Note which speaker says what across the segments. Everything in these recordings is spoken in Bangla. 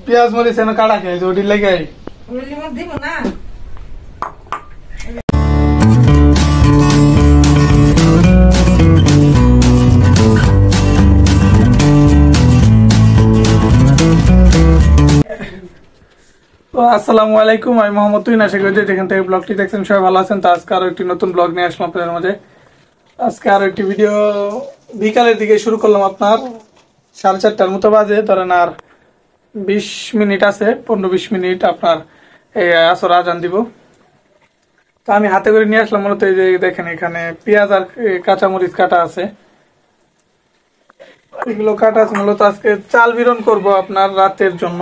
Speaker 1: পেঁয়াজ মরিচ এনে কাটা খাই ওটি লেগে
Speaker 2: দিব না।
Speaker 1: আসসালামু আলাইকুম, আমি মোহাম্মদ তুহিন। আশা করি যেখান থেকে ব্লগটি দেখছেন সবাই ভালো আছেন। তো আজকে আরো একটি নতুন ব্লগ নিয়ে আসলাম আপনাদের মাঝে। আজকে আরো একটি ভিডিও বিকালের দিকে শুরু করলাম। আপনার 4:30টার মতো বাজে, ধরেন আর 20 মিনিট আছে, 15-20 মিনিট আপনার এই আসর আজান দিব। তো আমি হাতে করে নিয়ে আসলাম মূলত এই যে দেখেন এখানে পেঁয়াজ আর কাঁচামরিচ কাটা আছে, এগুলো কাটা আছে মূলত আজকে চাল বিরন করব আপনার রাতের জন্য।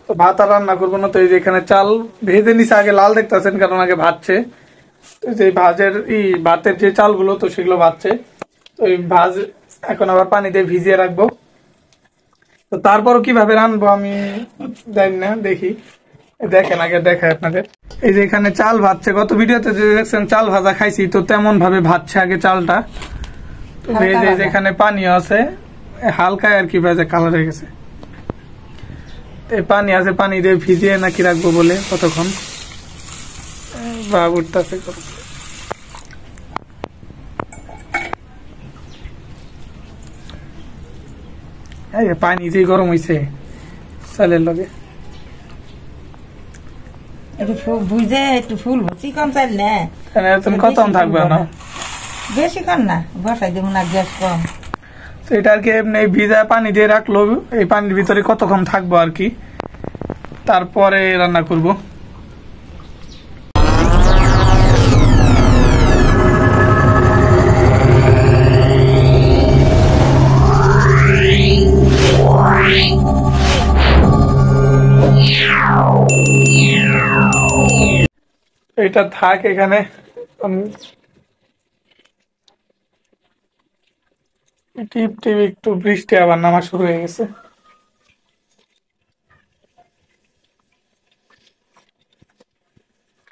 Speaker 1: তো ভাত আর রান্না করবো না। তো এই যে এখানে চাল ভেজে নিছে, আগে লাল দেখতেছেন কারণ আগে ভাজছে। তো যে ভাতের যে চালগুলো তো সেগুলো ভাজছে। তো এই ভাজ এখন আবার পানি দিয়ে ভিজিয়ে রাখবো। তো তারপরও কিভাবে রানবো আমি জানি না, দেখি দেখেন আগে দেখায় আপনাদের। এই যে এখানে চাল ভাজছে, গত ভিডিওতে যে দেখছেন চাল ভাজা খাইছি, তো তেমন ভাবে ভাজছে আগে চালটা। তো ভেজে যেখানে পানি আছে হালকা আর কি ভেজে কালার হয়ে গেছে। পানি আছে, পানি দিয়ে ভিজিয়ে নাকি রাখবো বলে কতক্ষণ ভাব উঠতেছে। পানি যে গরম হয়েছে চালের লগে
Speaker 2: বুঝে একটু ফুল চিকন চাল না,
Speaker 1: তুমি কতক্ষণ থাকবে না,
Speaker 2: বেশি কম না, বসাই দেবো না, গ্যাস কম।
Speaker 1: তো এটা আর কি এমনি ভিজা পানি দিয়ে রাখলো, এই পানির ভিতরে কতক্ষণ থাকবো আর কি, তারপরে রান্না করব। এটা থাক এখানে। টিপ টিপ একটু বৃষ্টি আবার নামা শুরু হয়ে গেছে।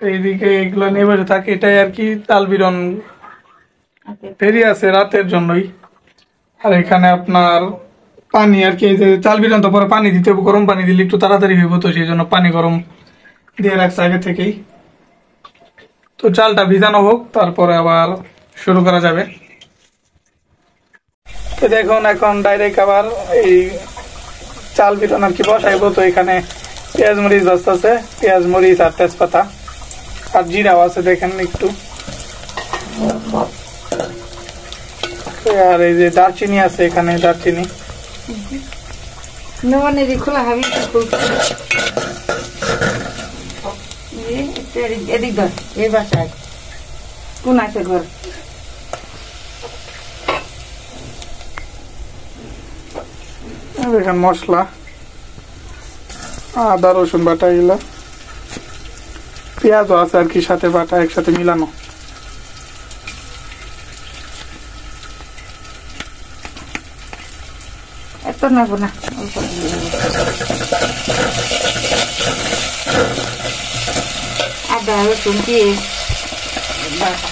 Speaker 1: এইদিকে এগুলো নিয়ে বসে থাকে, এটাই আর কি তাল বিরন ফেরি আছে রাতের জন্যই। আর এখানে আপনার পানি আর কি, এই যে চাল বিরন তো পরে পানি দিতে হবে, গরম পানি দিলে একটু তাড়াতাড়ি হইব, তো সেই জন্য পানি গরম দিয়ে রাখছে আগে থেকেই। তো চালটা ভিজানো হোক, তারপরে আবার শুরু করা যাবে। তো দেখুন এখন ডাইরেক্ট আবার এই চাল বিরন আর কি বসাইবো। তো এখানে পেঁয়াজ মরিচ ভাজতেছে, পেঁয়াজ মরিচ আর তেজপাতা আর জিরাও আছে দেখেন একটু, আর এই যে দারচিনি আছে এখানে, দারচিনি
Speaker 2: খোলা হাবি এদিক ধর, এই বাসায় কোন আছে ঘর।
Speaker 1: দেখেন মশলা, আদা রসুন বাটা, এগুলা পেঁয়াজও আছে আর কি সাথে বাটা, একসাথে মিলানো।
Speaker 2: এত নেব না, আদা রসুন পেঁয়াজ বাটা।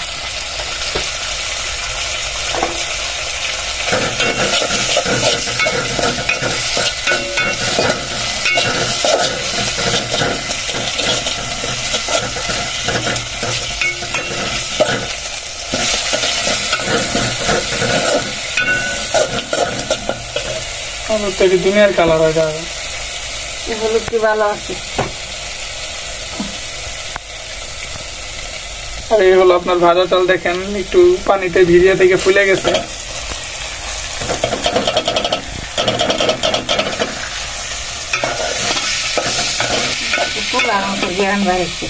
Speaker 1: দুনিয়ার কালার হয়ে যাবে,
Speaker 2: হলুদ কি ভালো আছে।
Speaker 1: আর এই হলো আপনার ভাজা চাল, দেখেন একটু পানিতে ভিজিয়ে থেকে ফুলে গেছে।
Speaker 2: ফুলার মতো জ্ঞান বাড়ছে।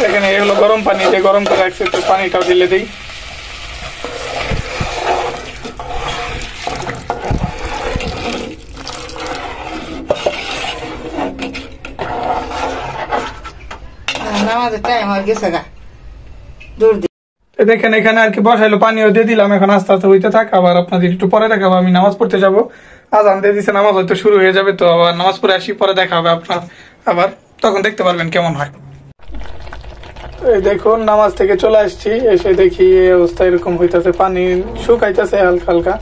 Speaker 1: এখানে এগুলো গরম পানি দিয়ে গরম করে রাখছে, তো পানিটাও ঢেলে দিই।
Speaker 2: আমাদের টাইম আর গেছে গা দৌড় দি
Speaker 1: দেখেন এখানে আর কি বসাইলো, পানিও দিয়ে দিলাম। এখন আস্তে আস্তে হইতে থাক, আবার আপনাদের একটু পরে দেখাবো। আমি নামাজ পড়তে যাবো, আজান দিয়ে দিচ্ছে, নামাজ হয়তো শুরু হয়ে যাবে। তো আবার নামাজ পড়ে আসি, পরে দেখা হবে আপনার আবার, তখন দেখতে পারবেন কেমন হয়। এই দেখুন নামাজ থেকে চলে আসছি, এসে দেখি এই অবস্থা এরকম হইতেছে, পানি শুকাইতেছে হালকা হালকা।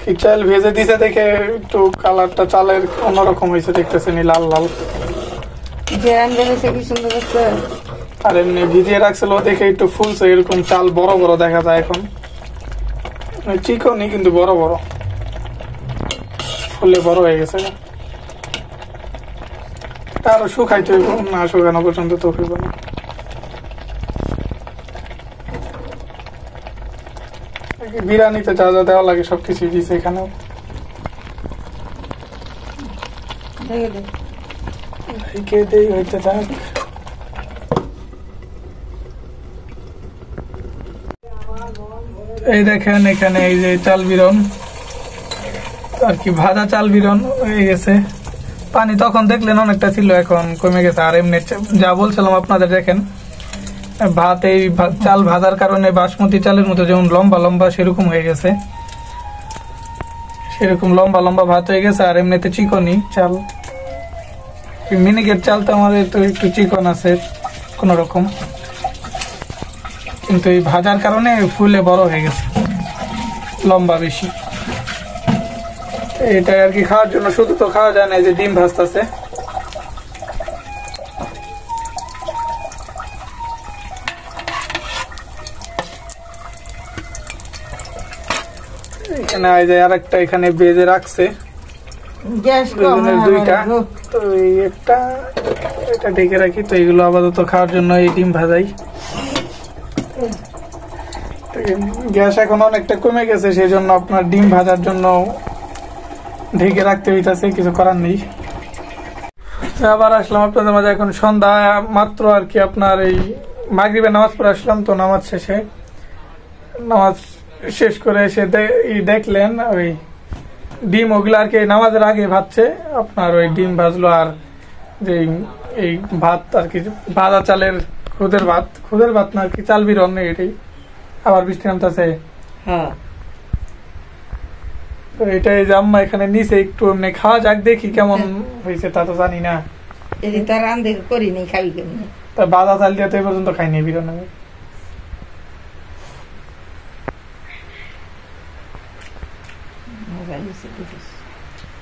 Speaker 1: কি চাল ভেজে দিছে দেখে একটু কালারটা চালের অন্যরকম হয়েছে, দেখতেছেন লাল লাল।
Speaker 2: ঘেরান বেরোছে কি সুন্দর হচ্ছে।
Speaker 1: আর এমনি ভিজিয়ে রাখছিল দেখে একটু ফুলছে, এরকম চাল বড় বড় দেখা যায় এখন, চিকনই কিন্তু বড় বড়, ফুলে বড় হয়ে গেছে। আরো শুকাইতে হইব, না শুকানো পর্যন্ত তো হইব না। বিরিয়ানিতে যা যা দেওয়া লাগে সবকিছু দিয়েছে এখানেও। হইতে থাক। এই দেখেন এখানে এই যে চাল বিরন আর কি, ভাজা চাল বিরন হয়ে গেছে। পানি তখন দেখলেন অনেকটা ছিল, এখন কমে গেছে। আর এমনি যা বলছিলাম আপনাদের, দেখেন ভাত, এই চাল ভাজার কারণে বাসমতি চালের মতো যেমন লম্বা লম্বা সেরকম হয়ে গেছে, সেরকম লম্বা লম্বা ভাত হয়ে গেছে। আর এমনিতে চিকনই চাল, মিনিকেট চাল তো আমাদের তো একটু চিকন আছে কোন রকম, কিন্তু এই ভাজার কারণে ফুলে বড় হয়ে গেছে, লম্বা বেশি। এটা আর কি খাওয়ার জন্য, শুধু তো খাওয়া যায় না, এই যে ডিম ভাজতেছে। এখানে এই যে আরেকটা এখানে ভেজে রাখছে,
Speaker 2: গ্যাস কম
Speaker 1: দুইটা, তো এই একটা এটা ঢেকে রাখি। তো এগুলো আপাতত খাওয়ার জন্য এই ডিম ভাজাই। গ্যাস এখন অনেকটা কমে গেছে, সেই জন্য আপনার ডিম ভাজার জন্য ঢেকে রাখতে হইতেছে, কিছু করার নেই। আবার আসলাম আপনাদের মাঝে, এখন সন্ধ্যা মাত্র আর কি, আপনার এই মাগরিবের নামাজ পড়ে আসলাম। তো নামাজ শেষে, নামাজ শেষ করে এসে দেখলেন ওই ডিম ওগুলো আর কি নামাজের আগে ভাজছে, আপনার ওই ডিম ভাজলো। আর যে এই ভাত আর কি, ভাজা চালের খুদের ভাত না আর কি, চাল বিরন, এটাই। আবার বৃষ্টি নামতেছে, তো এটাই যে আম্মা এখানে নিচে একটু এমনি খাওয়া যাক, দেখি কেমন হয়েছে, তা তো জানি না।
Speaker 2: করিনি, খাবি কেমনি?
Speaker 1: তা ভাজা চাল দিয়ে তো এই পর্যন্ত খাইনি বিরন আমি।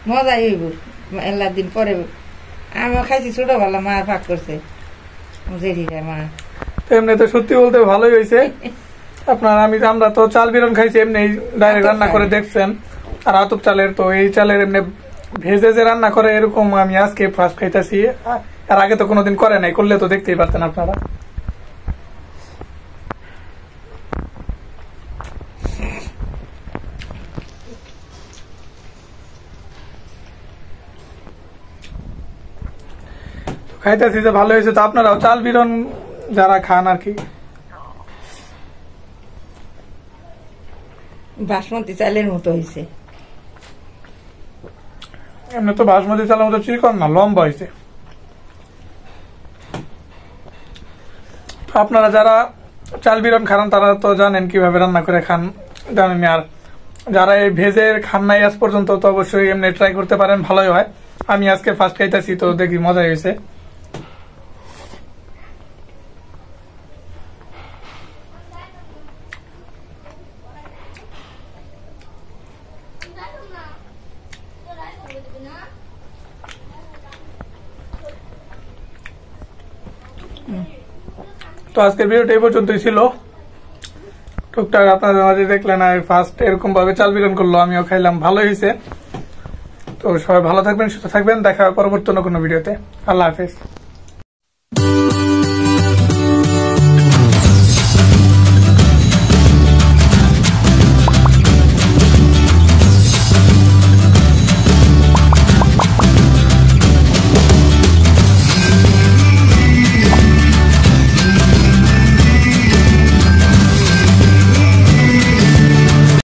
Speaker 2: মজাই হইব মেলা দিন পরে। আমি খাইছি ছোটবেলা, মা ভাগ করছে মা।
Speaker 1: এমনি তো সত্যি বলতে ভালোই হয়েছে আপনার। আমরা তো চাল বিরন খাইছি এমনি ডাইরেক্ট রান্না করে দেখছেন। আর আতপ চালের, তো এই চালের এমনি ভেজে যে রান্না করে এরকম আমি আজকে ফার্স্ট খাইতেছি। আর আগে তো কোনোদিন করে নাই, করলে তো দেখতেই পারতেন আপনারা। খাইতেছি যে ভালো হয়েছে। তো আপনারাও চাল বিরন যারা খান আর কি,
Speaker 2: বাসমতি চালের মতো হয়েছে।
Speaker 1: এমনি তো বাসমতি চালের মতো চিকন না, লম্বা হয়েছে। আপনারা যারা চাল বিরন খান তারা তো জানেন কিভাবে রান্না করে খান, জানেন। আর যারা এই ভেজে খান নাই আজ পর্যন্ত, তো অবশ্যই এমনি ট্রাই করতে পারেন, ভালোই হয়। আমি আজকে ফার্স্ট খাইতেছি, তো দেখি মজা হয়েছে। তো আজকের ভিডিওটা এই পর্যন্তই ছিল। টুকটাক আপনাদের মাঝে দেখলেন, আর ফার্স্ট এরকম ভাবে চাল বিরন করলো, আমিও খাইলাম, ভালো হয়েছে। তো সবাই ভালো থাকবেন, সুস্থ থাকবেন, দেখা হবে পরবর্তী কোনো ভিডিওতে। আল্লাহ হাফেজ।